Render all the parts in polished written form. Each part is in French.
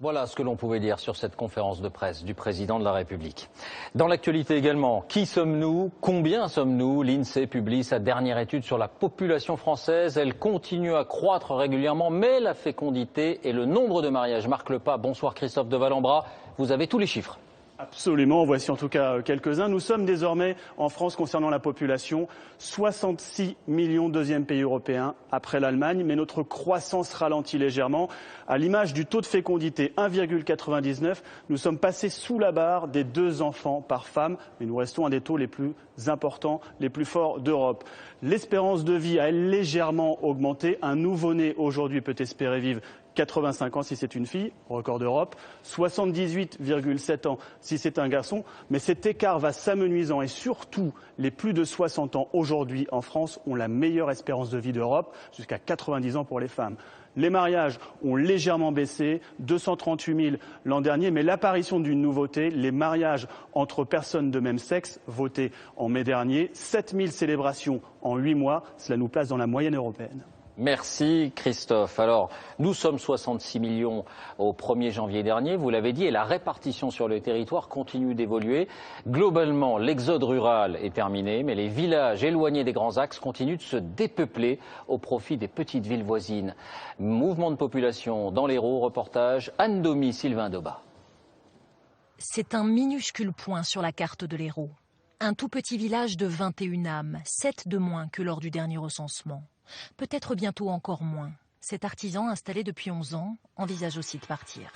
Voilà ce que l'on pouvait dire sur cette conférence de presse du président de la République. Dans l'actualité également, qui sommes-nous? Combien sommes-nous? L'INSEE publie sa dernière étude sur la population française. Elle continue à croître régulièrement, mais la fécondité et le nombre de mariages marquent le pas. Bonsoir Christophe de Valambra, vous avez tous les chiffres. Absolument, voici en tout cas quelques-uns. Nous sommes désormais en France, concernant la population, 66 millions, deuxième pays européen après l'Allemagne, mais notre croissance ralentit légèrement. À l'image du taux de fécondité, 1,99, nous sommes passés sous la barre des 2 enfants par femme, mais nous restons à des taux les plus importants, les plus forts d'Europe. L'espérance de vie a légèrement augmenté. Un nouveau-né aujourd'hui peut espérer vivre 85 ans si c'est une fille, record d'Europe, 78,7 ans si c'est un garçon, mais cet écart va s'amenuisant et surtout les plus de 60 ans aujourd'hui en France ont la meilleure espérance de vie d'Europe, jusqu'à 90 ans pour les femmes. Les mariages ont légèrement baissé, 238 000 l'an dernier, mais l'apparition d'une nouveauté, les mariages entre personnes de même sexe, votés en mai dernier, 7 000 célébrations en 8 mois, cela nous place dans la moyenne européenne. Merci Christophe. Alors, nous sommes 66 millions au 1er janvier dernier, vous l'avez dit, et la répartition sur le territoire continue d'évoluer. Globalement, l'exode rural est terminé, mais les villages éloignés des grands axes continuent de se dépeupler au profit des petites villes voisines. Mouvement de population dans l'Hérault, reportage Anne Domy, Sylvain Doba. C'est un minuscule point sur la carte de l'Hérault. Un tout petit village de 21 âmes, 7 de moins que lors du dernier recensement. Peut-être bientôt encore moins. Cet artisan installé depuis 11 ans envisage aussi de partir.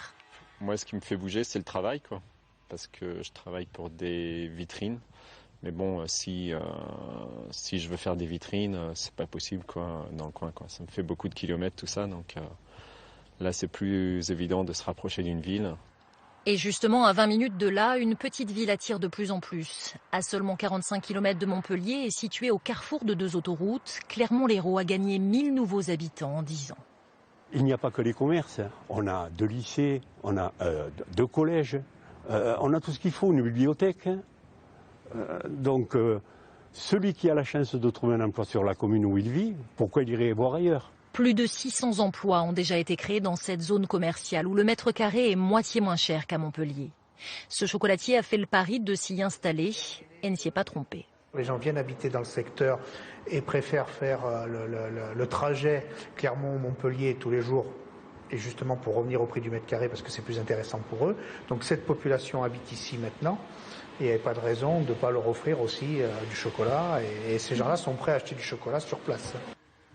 Moi, ce qui me fait bouger, c'est le travail, quoi. Parce que je travaille pour des vitrines. Mais bon, si je veux faire des vitrines, c'est pas possible, quoi, dans le coin, quoi. Ça me fait beaucoup de kilomètres, tout ça. Donc là, c'est plus évident de se rapprocher d'une ville. Et justement, à 20 minutes de là, une petite ville attire de plus en plus. À seulement 45 km de Montpellier et située au carrefour de 2 autoroutes, Clermont-Lérault a gagné 1000 nouveaux habitants en 10 ans. Il n'y a pas que les commerces. On a 2 lycées, on a 2 collèges, on a tout ce qu'il faut, une bibliothèque. Donc, celui qui a la chance de trouver un emploi sur la commune où il vit, pourquoi il irait voir ailleurs ? Plus de 600 emplois ont déjà été créés dans cette zone commerciale où le mètre carré est moitié moins cher qu'à Montpellier. Ce chocolatier a fait le pari de s'y installer et ne s'y est pas trompé. Les gens viennent habiter dans le secteur et préfèrent faire le trajet Clermont-Montpellier tous les jours, et justement pour revenir au prix du mètre carré parce que c'est plus intéressant pour eux. Donc cette population habite ici maintenant et il n'y a pas de raison de ne pas leur offrir aussi du chocolat, et ces gens-là sont prêts à acheter du chocolat sur place.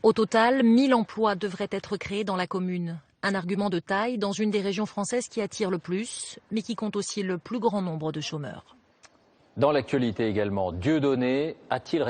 Au total, 1000 emplois devraient être créés dans la commune. Un argument de taille dans une des régions françaises qui attire le plus, mais qui compte aussi le plus grand nombre de chômeurs. Dans l'actualité également, Dieudonné a-t-il